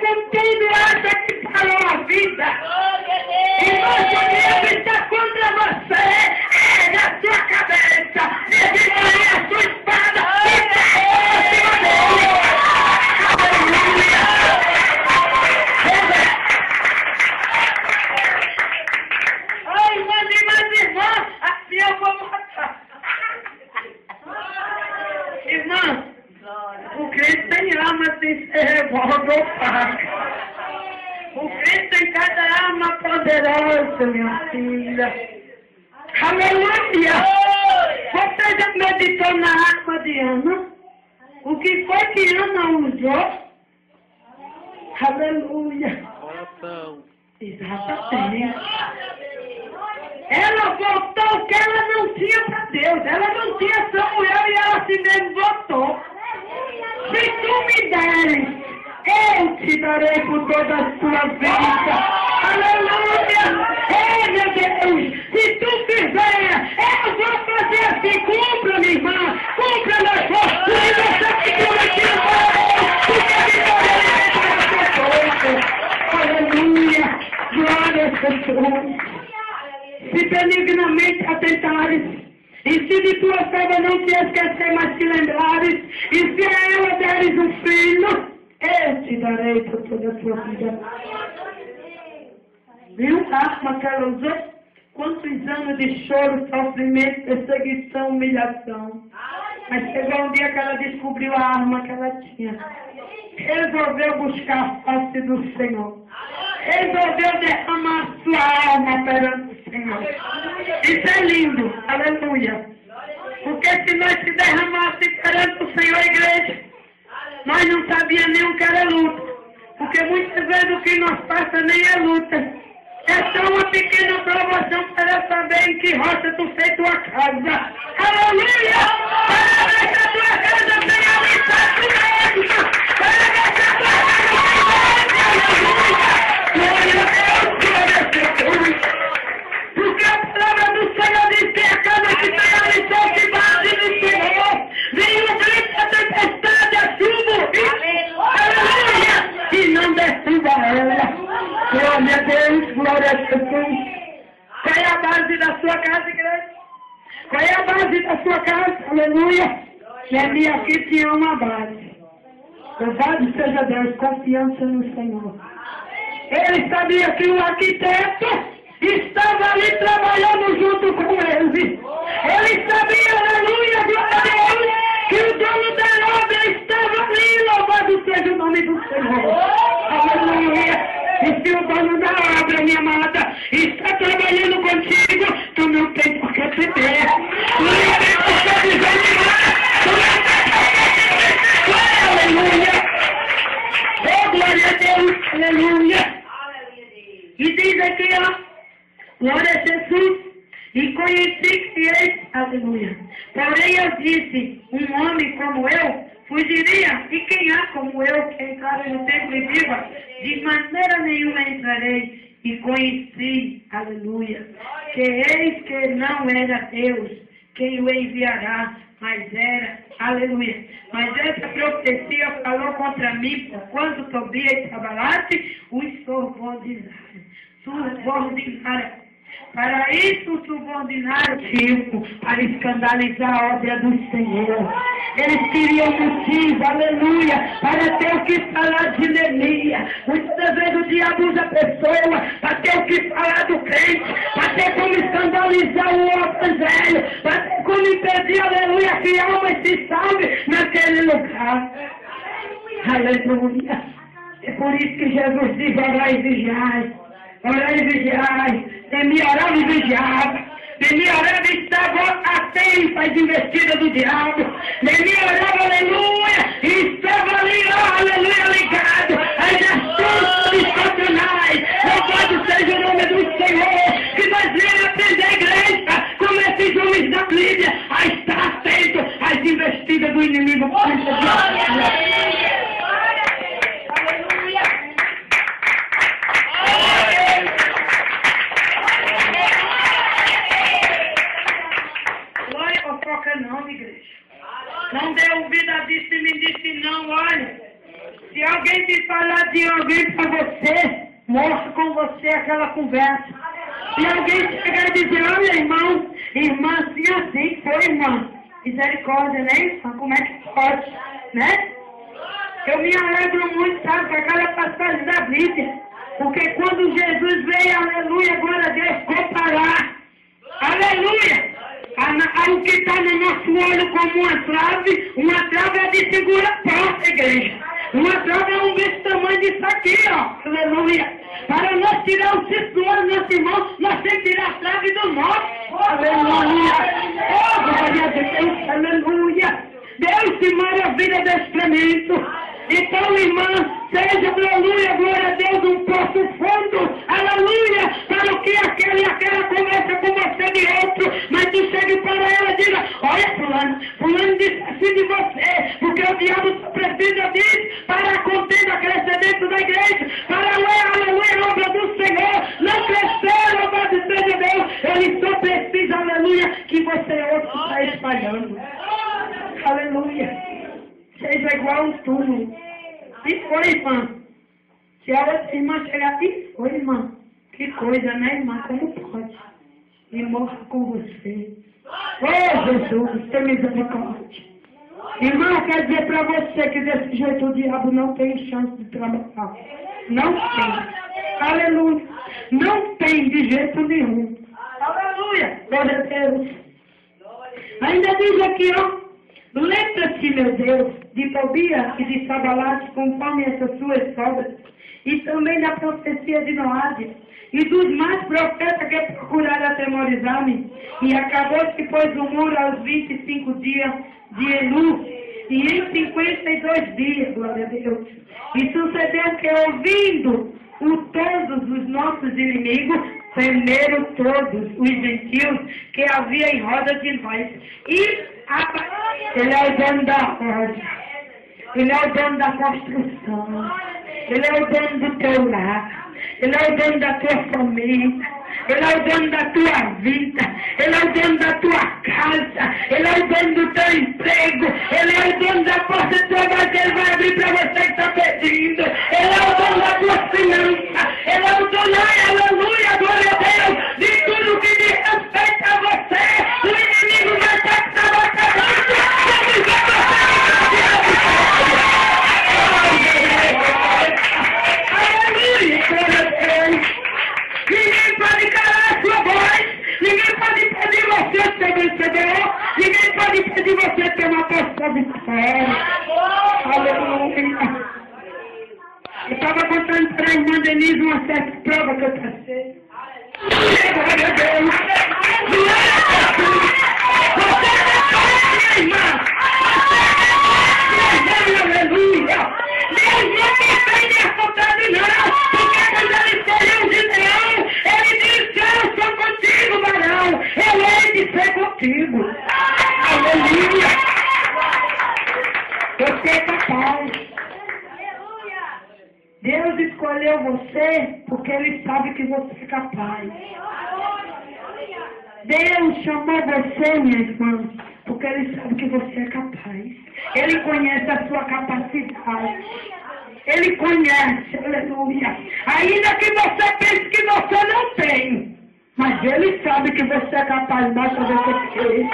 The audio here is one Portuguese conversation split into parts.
com tudo acha que parou a vida. Irmão, se o diabo está contra você, ergue a sua cabeça, desenvolve a sua espada e cai por cima dele. Aleluia. Ai, mas irmão, assim eu vou matar. Irmã, o crente tem arma sem ser revólver ou faca. O crente tem cada arma poderosa, minha filha. Aleluia! Você já meditou na arma de Ana? O que foi que Ana usou? Aleluia! Exatamente. Ela voltou o que ela não tinha para Deus. Ela não tinha Samuel e ela se mesmo voltou. Se tu me deres, eu te darei por toda a sua vida. Aleluia! Ei, meu Deus! Se tu fizer, eu vou fazer assim. Cumpra, minha irmã. Cumpra, meu irmão. E você que prometido porque a vitória é para aleluia! Glória a Deus! Se benignamente atentares, e se de tua serva não te esquecer, mas te lembrares, e se a ela deres um filho, eu te darei por toda a tua vida. Viu a arma que ela usou? Quantos anos de choro, sofrimento, perseguição, humilhação. Mas chegou um dia que ela descobriu a arma que ela tinha. Resolveu buscar a face do Senhor. Resolveu derramar sua alma perante o Senhor. Isso é lindo, aleluia. Porque se nós se derramássemos perante o Senhor, igreja, nós não sabíamos nem o que era luta. Porque muitas vezes o que nos passa nem é luta. É só uma pequena provação para saber em que rocha tu fez tua casa. Aleluia! Para ver que a tua casa tem habitação. Para ver que a tua casa tem habitação. Glória a Deus! Porque a palavra do Senhor diz que a casa que tem habitação se bate no Senhor. Vem o grito, a tempestade, a chuva. Aleluia! E não derruba ela. Glória a Deus, glória a Jesus. Qual é a base da sua casa, igreja? Qual é a base da sua casa? Aleluia. Ele aqui tinha uma base. Louvado seja Deus, confiança no Senhor. Ele sabia que o arquiteto estava ali trabalhando junto com ele. Ele sabia, aleluia, glória a Deus, que o dono da obra estava ali. Louvado seja o nome do Senhor. Aleluia. E se o dono da obra, minha amada, está trabalhando contigo, tu não tem por que temer. Tu não tem por que desanimar. Tu não tem por que aleluia. Oh, glória a Deus, aleluia. E diz aqui, ó, glória a Jesus. E conheci que eis, aleluia. Porém eu disse, um homem como eu fugiria, e quem há como eu que entrar no templo e viva? De maneira nenhuma entrarei. E conheci, aleluia, que eis que não era Deus quem o enviará, mas era, aleluia. Mas essa profecia falou contra mim, por quando Tobias e Sanbalate os subordinários. Para isso subordinaram tipo, para escandalizar a obra do Senhor. Eles queriam motivo, aleluia, para ter o que falar de Neemias. Muitas vezes o diabo usa a pessoa para ter o que falar do crente, para ter como escandalizar o evangelho, para ter como impedir, aleluia, que alma se salve naquele lugar. Aleluia. É por isso que Jesus diz: orai e vigiai. Orai e vigiai. Neemias orava e vigiava. Neemias orava e estava atento às investidas do diabo. Neemias orava, aleluia, e estava ali, ó, aleluia, ligado às ações disfuncionais. Louvado seja o nome do Senhor. Que nós venhamos aprender a igreja, como esses homens da Bíblia, a estar atento às investidas do inimigo. Não, igreja. Não dê ouvido a disse e me disse não, olha. Se alguém me falar de alguém você aquela conversa. E alguém chegar e dizer, olha irmão, irmã, assim foi, irmã. Misericórdia, né, irmã? Como é que pode, né? Eu me alegro muito, sabe, com aquela passagem da Bíblia. Porque quando Jesus veio, aleluia, glória a Deus, comparar, aleluia, o que está no nosso olho como uma trave é de segura a porta, igreja. Uma trave é desse tamanho disso aqui, ó, aleluia. Para nós tirar o tesouro, nosso irmão, nós temos que tirar a trave do nosso, aleluia. Oh, glória a Deus, aleluia. Deus se maravilha desse tremendo. Então, irmã, seja, aleluia, glória a Deus, um poço fundo, aleluia, para o que aquela conversa com você de outro, mas tu chegue para ela e diga, olha fulano disse assim de você, porque o diabo só precisa disso para a contenda crescer dentro da igreja, para aleluia, a obra do Senhor, não crescer, louvado seja Deus, ele só precisa, aleluia, que você outro está espalhando, aleluia. Seja igual um túmulo. E foi, irmã. Se a irmã chegar aqui, foi, irmã. Que coisa, né, irmã? Como pode? E morra com você. Oh, Jesus, tem misericórdia. Irmão, quer dizer para você que desse jeito o diabo não tem chance de trabalhar. Não tem. Aleluia. Não tem de jeito nenhum. Aleluia. Glória a Deus. Ainda diz aqui, ó. Lembra-te, meu Deus, de Tobias e de Sabalate, conforme essas suas obras, e também da profecia de Noádia, e dos mais profetas que procuraram atemorizar-me, e acabou-se, pois, o muro aos 25 dias de Elu, e em 52 dias, glória a Deus. E sucedeu que, ouvindo todos os nossos inimigos, temeram todos os gentios que havia em roda de nós. E ele é o dono da roda. Ele é o dono da construção. Ele é o dono do teu lar. Ele é o dono da tua família. Ele é o dono da tua vida. Ele é o dono da tua casa. Ele é o dono do teu emprego. Ele é o dono da porta do trabalho que ele vai abrir para você que está pedindo. Ele é o dono da tua finança. Ele é o dono, aleluia, glória a Deus, de tudo que diz respeito a você. O inimigo vai ter que estar batendo. Aleluia, glória a Deus. Ninguém pode calar a sua voz. Ninguém pode pedir você ser vencedor. Ninguém pode pedir você ter uma pessoa de fé. Aleluia. Eu estava contando para a irmã Denise uma certa prova que eu passei. Glória a Deus. Você é minha irmã. Você é aleluia. Deus não me fez assaltado não. Porque quando ele escolheu o Gideão, ele disse, eu sou contigo, varão. Eu hei de ser contigo. Aleluia. Você é capaz. Deus escolheu você porque Ele sabe que você é capaz. Deus chamou você, minha irmã, porque Ele sabe que você é capaz. Ele conhece a sua capacidade. Ele conhece, aleluia. Ainda que você pense que você não tem, mas Ele sabe que você é capaz, basta você querer.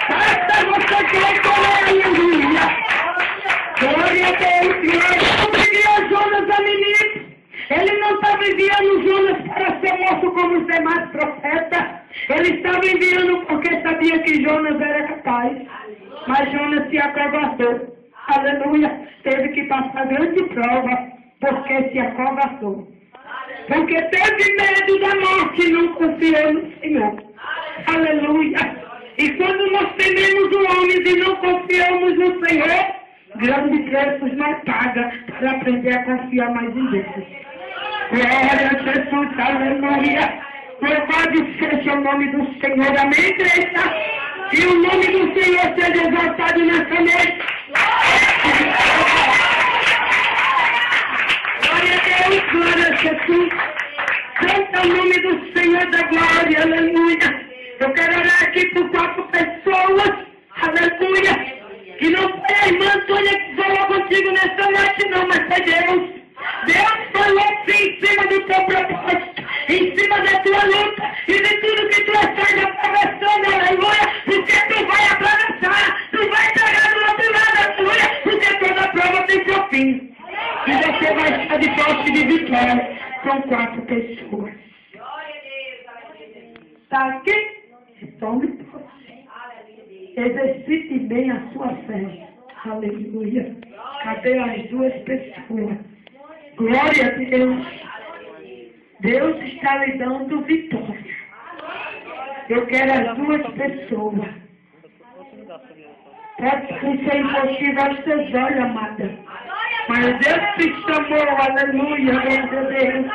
Basta você querer, aleluia. Glória a Deus, Ele não envia Jonas a menino. Ele não estava enviando Jonas para ser morto como os demais profetas. Ele estava enviando porque sabia que Jonas era capaz. Mas Jonas se acovardou. Aleluia. Teve que passar grande prova porque se acovardou. Porque teve medo da morte e não confiou no Senhor. Aleluia. E quando nós tememos o homem e não confiamos no Senhor, grandes preços nós paga para aprender a confiar mais em Deus. Glória a Jesus, aleluia. Louvado seja o nome do Senhor, amém, igreja? E o nome do Senhor seja exaltado nessa noite. Glória a Deus, glória a Jesus. Canta o nome do Senhor da glória, aleluia. Eu quero orar aqui por 4 pessoas, aleluia. Que não foi a irmã Antônia que falou contigo nessa noite, não, mas foi Deus. Deus falou-se em cima do teu propósito, em cima da tua luta e de tudo que tu estás atravessando, aleluia, porque tu vai atravessar, tu vai chegar do outro lado, aleluia, porque toda prova tem seu fim. E você vai estar de posse de vitória com 4 pessoas. Está aqui? Tome posse. Exercite bem a sua fé. Aleluia. Cadê as 2 pessoas? Glória a Deus. Deus está lhe dando vitória. Eu quero as 2 pessoas. Pode ser impossível aos seus olhos, amada. Mas Deus te chamou, aleluia, glória a Deus.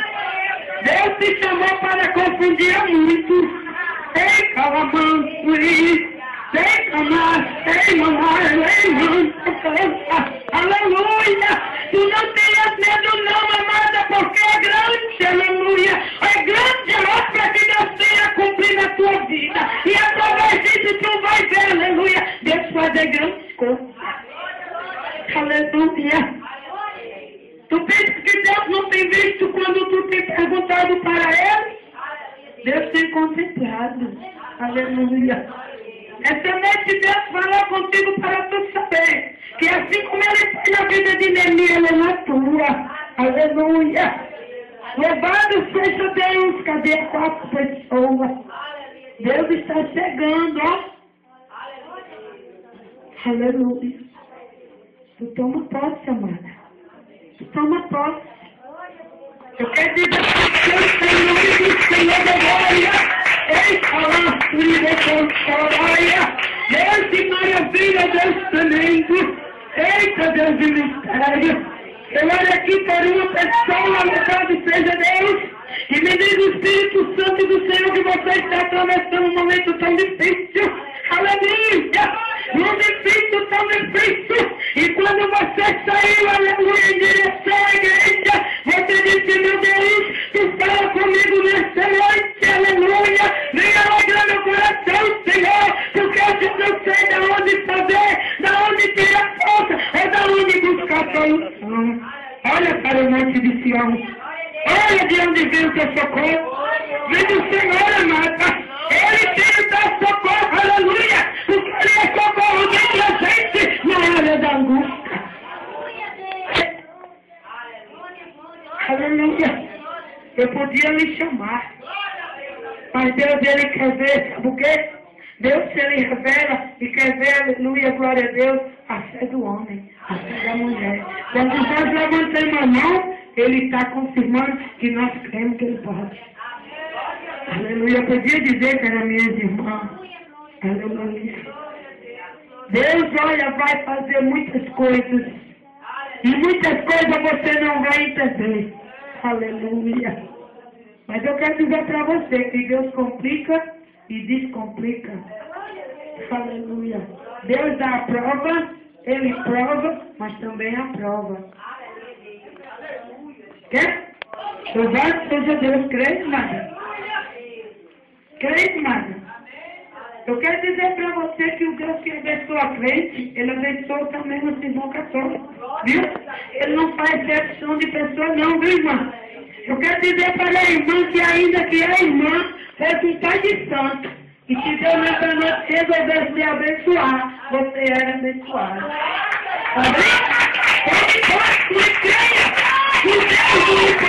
Deus te chamou para confundir a muitos. Ei, calamanço, sem amar, sem amar, aleluia. Tu não tenhas medo não, amada, porque é grande, aleluia. É grande a obra que Deus tem a cumprir na tua vida. E através disso tu vai ver, aleluia, Deus fazer grandes coisas. Aleluia. Tu pensa que Deus não tem visto quando tu tem perguntado para Ele? Deus tem contemplado. Aleluia. Essa noite Deus falou contigo para tu saber que assim como Ele faz na vida de Neemias, Ele é na tua. Aleluia. Louvado seja Deus. Cadê as 4 pessoas? Deus está chegando, ó. Aleluia. Tu toma posse, amada. Tu toma posse. Eu quero dizer que o Senhor do Senhor da glória. Ei, Deus de maravilha, Deus tremendo. Eita, Deus de mistério. Eu olho aqui para uma pessoa, louvado seja Deus. E me diz o Espírito Santo do Senhor que você está atravessando um momento tão difícil. Aleluia! Um difícil, tão difícil. E quando você saiu, aleluia, em direção à igreja, você disse, meu Deus, tu fala comigo nesta noite, aleluia. Venha alegrar meu coração, Senhor, porque eu não sei de onde fazer, de onde tirar força, ou de onde buscar solução. Olha para o monte de Sião. Olha de onde vem o teu socorro. Vem do Senhor, amada. Ele tem o teu socorro, aleluia. Porque Ele é socorro dentro da gente na hora da angústia. Aleluia. Eu podia me chamar. Mas Deus, Ele quer ver, sabe o quê? Deus, Ele revela e quer ver, aleluia, glória a Deus, a fé do homem, a fé da mulher. Quando nós levantamos a mão, Ele está confirmando que nós cremos que Ele pode. Aleluia. Eu podia dizer que eram minhas irmãs. Aleluia. Deus, olha, vai fazer muitas coisas. E muitas coisas você não vai entender. Aleluia. Mas eu quero dizer para você que Deus complica e descomplica. Aleluia. Deus dá a prova, Ele prova, mas também aprova. Quer? Louvado seja Deus. Crê, irmã? Crê, irmã? Eu quero dizer para você que o Deus que abençoa a crente, Ele abençoa também o irmão católico. Viu? Ele não faz exceção de pessoa não, viu, irmã? Eu quero dizer para a irmã que ainda que a irmã fosse um pai de santo, e se Deus nessa noite resolvesse me abençoar, você era abençoado. Amém? Pode creia! O Deus do